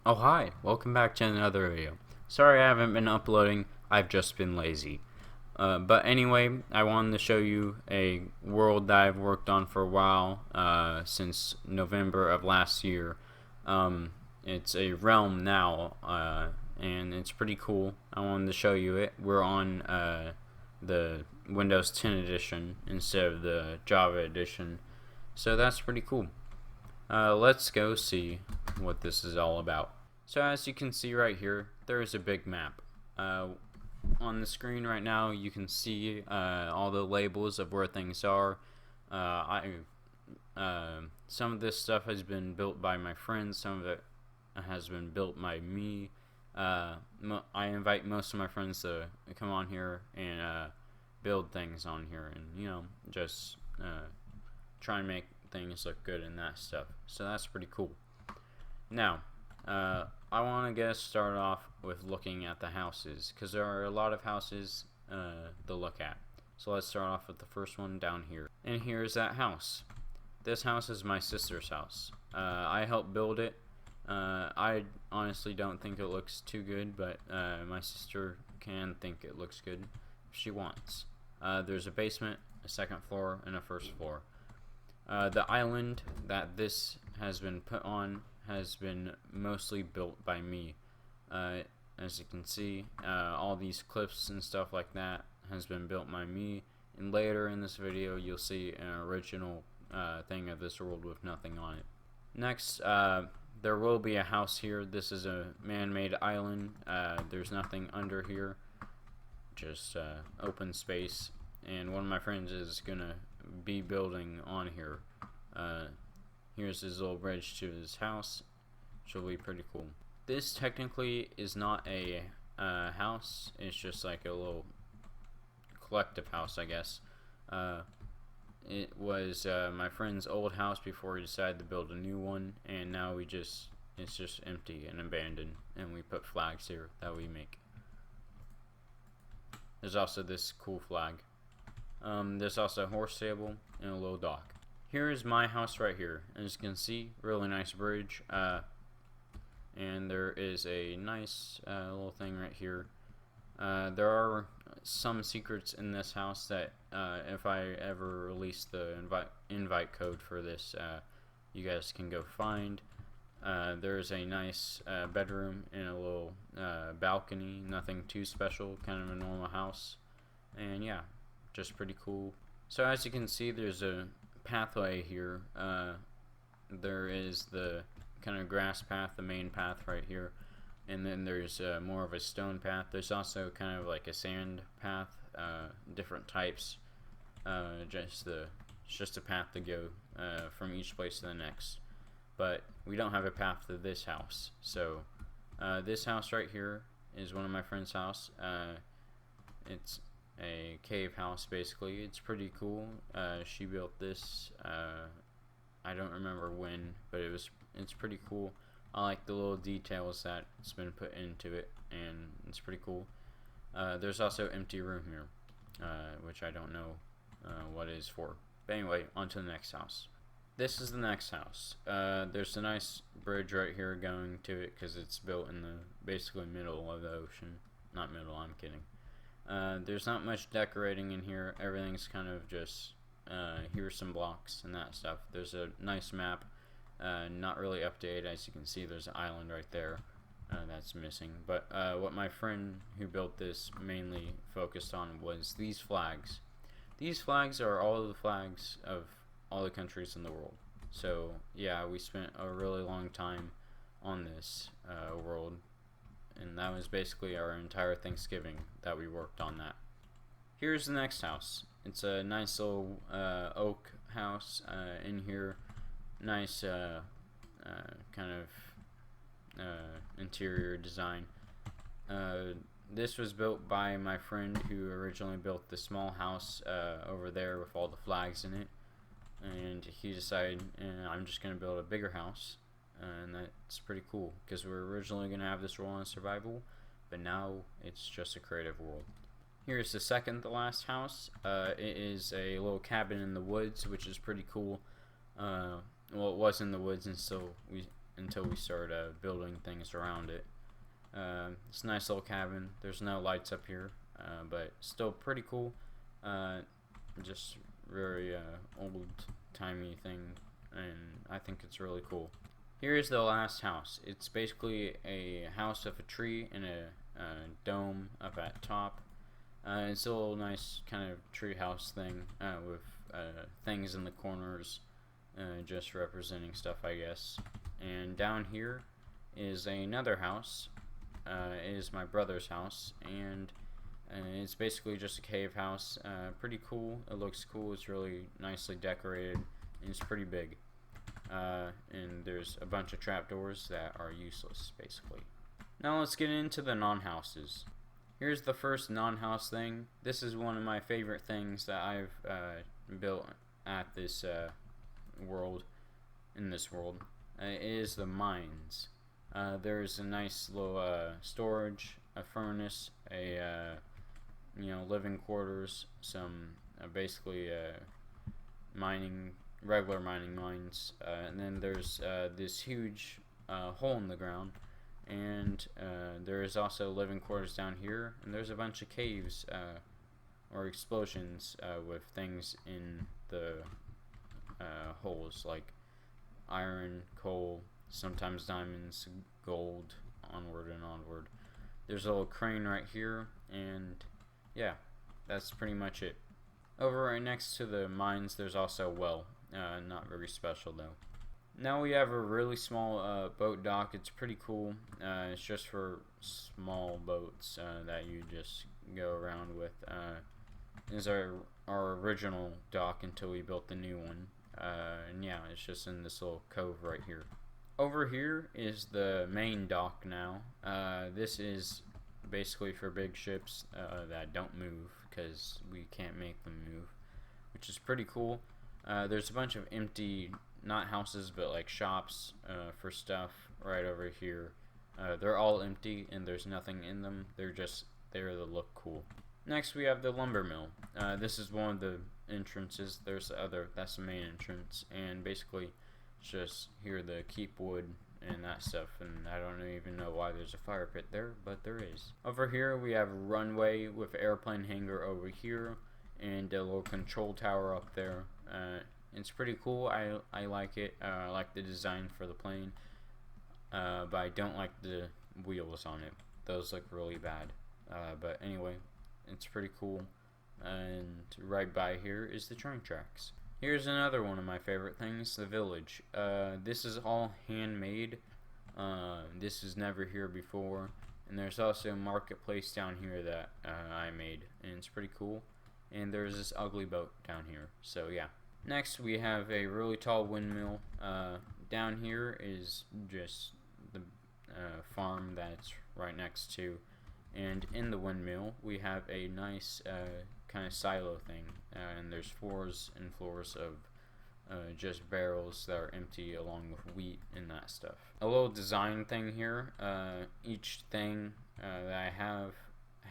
Oh hi, welcome back to another video. Sorry I haven't been uploading, I've just been lazy. But anyway, I wanted to show you a world that I've worked on for a while, since November of last year. It's a realm now, and it's pretty cool. I wanted to show you it. We're on the Windows 10 edition instead of the Java edition, so that's pretty cool. Let's go see what this is all about. So as you can see right here, there is a big map. On the screen right now, you can see all the labels of where things are. Some of this stuff has been built by my friends. Some of it has been built by me. I invite most of my friends to come on here and build things on here, and just try and make things look good and that stuff. So that's pretty cool. Now, I want to get started off with looking at the houses, because there are a lot of houses to look at. So let's start off with the first one down here. And here's that house. This house is my sister's house. I helped build it. I honestly don't think it looks too good, but my sister can think it looks good if she wants. There's a basement, a second floor, and a first floor. The island that this has been put on has been mostly built by me. As you can see, all these cliffs and stuff like that has been built by me, and later in this video you'll see an original thing of this world with nothing on it. Next, there will be a house here. This is a man-made island. There's nothing under here, just open space, and one of my friends is gonna be building on here. Here's his little bridge to his house, which will be pretty cool. This technically is not a house, it's just like a little collective house, I guess. It was my friend's old house before he decided to build a new one, and now it's just empty and abandoned, and we put flags here that we make. There's also this cool flag. There's also a horse stable and a little dock. Here is my house right here. As you can see, really nice bridge. And there is a nice little thing right here. There are some secrets in this house that if I ever release the invite code for this, you guys can go find. There's a nice bedroom and a little balcony. Nothing too special, kind of a normal house. And yeah, just pretty cool. So as you can see, there's a pathway here. There is the kind of grass path, the main path right here, and then there's more of a stone path. There's also kind of like a sand path, different types. Just a path to go from each place to the next. But we don't have a path to this house. So this house right here is one of my friend's house. It's a cave house, basically. It's pretty cool. She built this. I don't remember when, but it's pretty cool. I like the little details that's been put into it, and it's pretty cool. There's also empty room here, which I don't know what it is for. But anyway, on to the next house. This is the next house. There's a nice bridge right here going to it because it's built in the basically middle of the ocean. Not middle, I'm kidding. There's not much decorating in here. Everything's kind of just here's some blocks and that stuff. There's a nice map, not really updated. As you can see, there's an island right there that's missing. But what my friend who built this mainly focused on was these flags. These flags are all of the flags of all the countries in the world. So yeah, we spent a really long time on this world, and that was basically our entire Thanksgiving that we worked on that. Here's the next house. It's a nice little oak house in here. Nice kind of interior design. This was built by my friend who originally built the small house over there with all the flags in it, and he decided, I'm just going to build a bigger house. And that's pretty cool, because we were originally going to have this role on survival, but now it's just a creative world. Here's the second to last house. It is a little cabin in the woods, which is pretty cool. Well, it was in the woods until we start building things around it. It's a nice little cabin. There's no lights up here, but still pretty cool. Just very old-timey thing, and I think it's really cool. Here is the last house. It's basically a house of a tree and a dome up at top. It's a little nice kind of tree house thing with things in the corners, just representing stuff, I guess. And down here is another house. It is my brother's house, and it's basically just a cave house. Pretty cool. It looks cool. It's really nicely decorated, and it's pretty big. And there's a bunch of trapdoors that are useless, basically. Now let's get into the non-houses. Here's the first non-house thing. This is one of my favorite things that I've built at this world. In this world, it is the mines. There's a nice little storage, a furnace, a living quarters, some basically regular mining mines, and then there's this huge hole in the ground. And there is also living quarters down here, and there's a bunch of caves or explosions with things in the holes, like iron, coal, sometimes diamonds, gold, onward and onward. There's a little crane right here, and yeah, that's pretty much it. Over right next to the mines, there's also a well, not very special though. Now we have a really small boat dock. It's pretty cool. It's just for small boats that you just go around with. This is our original dock until we built the new one. And yeah, it's just in this little cove right here. Over here is the main dock now. This is basically for big ships that don't move, because we can't make them move, which is pretty cool. There's a bunch of empty, not houses, but like shops for stuff right over here. They're all empty and there's nothing in them. They're just there to look cool. Next we have the lumber mill. This is one of the entrances. There's the other, that's the main entrance, and basically it's just here to keep wood and that stuff, and I don't even know why there's a fire pit there, but there is. Over here we have a runway with an airplane hangar over here, and a little control tower up there. It's pretty cool. I like it. I like the design for the plane, but I don't like the wheels on it. Those look really bad. But anyway, it's pretty cool. And right by here is the train tracks. Here's another one of my favorite things, the village. This is all handmade. This was never here before. And there's also a marketplace down here that I made, and it's pretty cool. And there's this ugly boat down here, so yeah. Next we have a really tall windmill. Down here is just the farm that's right next to, and in the windmill we have a nice kind of silo thing, and there's floors and floors of just barrels that are empty, along with wheat and that stuff. A little design thing here. Each thing that I have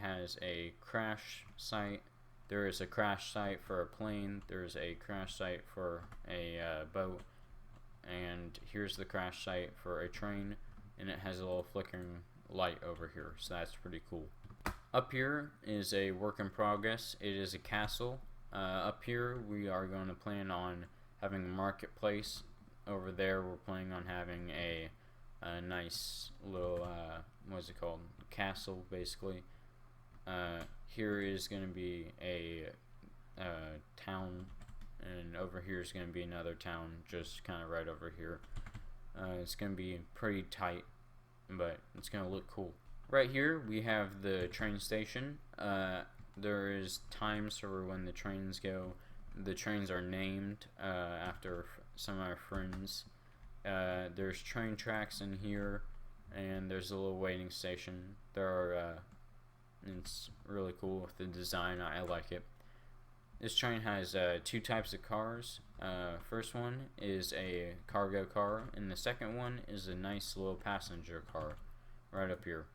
has a crash site. There is a crash site for a plane, there's a crash site for a boat, and here's the crash site for a train, and it has a little flickering light over here, so that's pretty cool. Up here is a work in progress. It is a castle. Up here we are going to plan on having a marketplace. Over there we're planning on having a nice little, what's it called, castle basically. Here is going to be a town, and over here is going to be another town, just kind of right over here. It's going to be pretty tight, but it's going to look cool. Right here we have the train station. There is times for when the trains go. The trains are named after some of our friends. There's train tracks in here, and there's a little waiting station. There are it's really cool with the design. I like it. This train has two types of cars. First one is a cargo car, and the second one is a nice little passenger car right up here.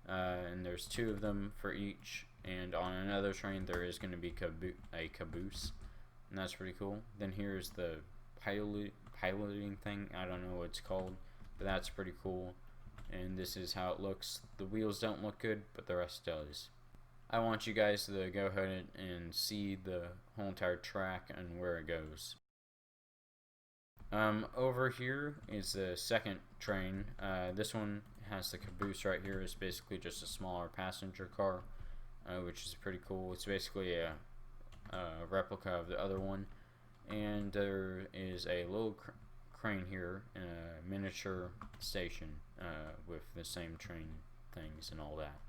And there's two of them for each, and on another train there is going to be a caboose, and that's pretty cool. Then here's the piloting thing. I don't know what it's called, but that's pretty cool. And this is how it looks. The wheels don't look good, but the rest does. I want you guys to go ahead and see the whole entire track and where it goes. Over here is the second train. This one has the caboose right here. It's basically just a smaller passenger car, which is pretty cool. It's basically a replica of the other one. And there is a little crane here in a miniature station with the same train things and all that.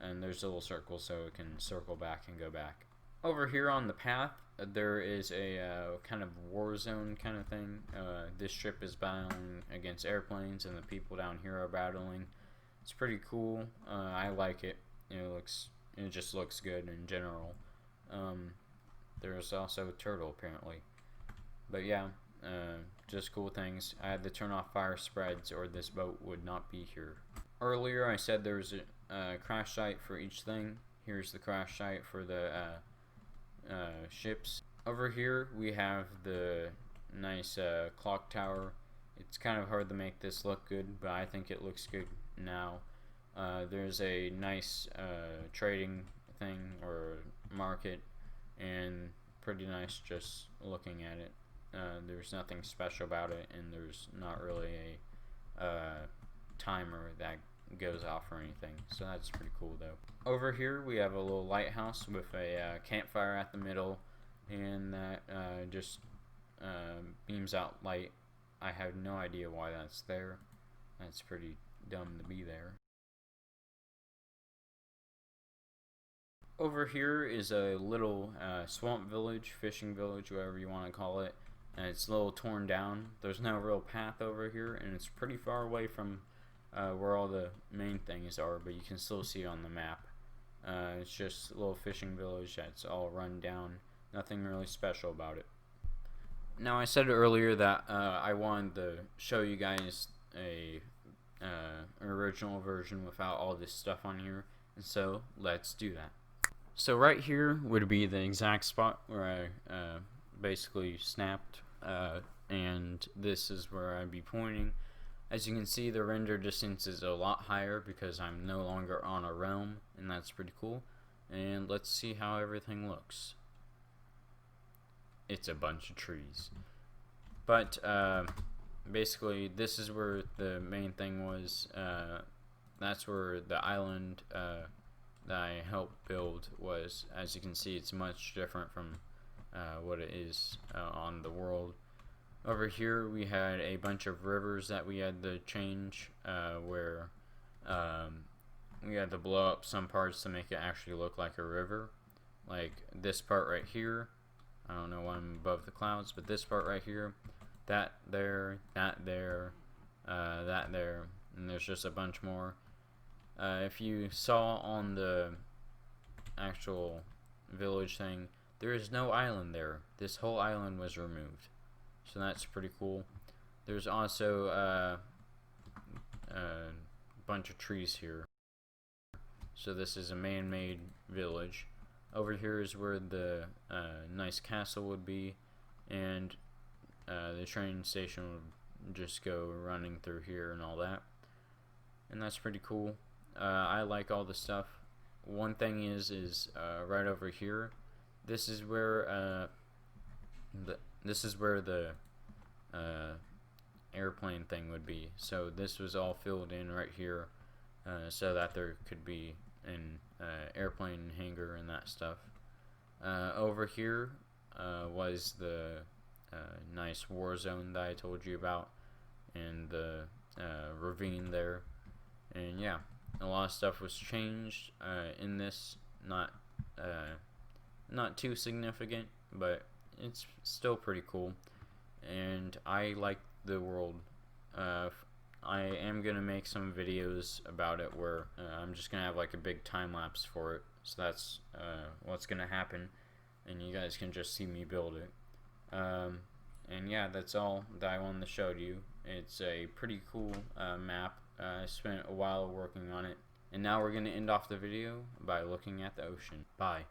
And there's a little circle so it can circle back and go back. Over here on the path, there is a kind of war zone kind of thing. This ship is battling against airplanes, and the people down here are battling. It's pretty cool. I like it. It just looks good in general. There's also a turtle apparently. But yeah, just cool things. I had to turn off fire spreads or this boat would not be here. Earlier I said there was a crash site for each thing. Here's the crash site for the ships. Over here we have the nice clock tower. It's kind of hard to make this look good, but I think it looks good now. There's a nice trading thing or market, and pretty nice just looking at it. There's nothing special about it, and there's not really a timer that goes off or anything, so that's pretty cool though. Over here we have a little lighthouse with a campfire at the middle, and that just beams out light. I have no idea why that's there. That's pretty dumb to be there. Over here is a little swamp village, fishing village, whatever you want to call it, and it's a little torn down. There's no real path over here, and it's pretty far away from where all the main things are, but you can still see it on the map. It's just a little fishing village that's all run down. Nothing really special about it. Now I said earlier that I wanted to show you guys an original version without all this stuff on here, and so let's do that. So right here would be the exact spot where I basically snapped, and this is where I'd be pointing. As you can see, the render distance is a lot higher because I'm no longer on a realm, and that's pretty cool. And let's see how everything looks. It's a bunch of trees. But basically, this is where the main thing was. That's where the island that I helped build was. As you can see, it's much different from what it is on the world. Over here we had a bunch of rivers that we had to change, where we had to blow up some parts to make it actually look like a river. Like this part right here, I don't know why I'm above the clouds, but this part right here, that there, that there, that there, and there's just a bunch more. If you saw on the actual village thing, there is no island there. This whole island was removed. So that's pretty cool. There's also a bunch of trees here. So this is a man-made village. Over here is where the nice castle would be, and the train station would just go running through here and all that. And that's pretty cool. I like all the stuff. One thing is right over here. This is where the airplane thing would be. So this was all filled in right here, so that there could be an airplane hangar and that stuff. Over here was the nice war zone that I told you about, and the ravine there. And yeah, a lot of stuff was changed in this. Not too significant, but it's still pretty cool, and I like the world. I am gonna make some videos about it where I'm just gonna have like a big time lapse for it, so that's what's gonna happen, and you guys can just see me build it. And yeah, that's all that I wanted to show you. It's a pretty cool map. I spent a while working on it, and now we're gonna end off the video by looking at the ocean. Bye.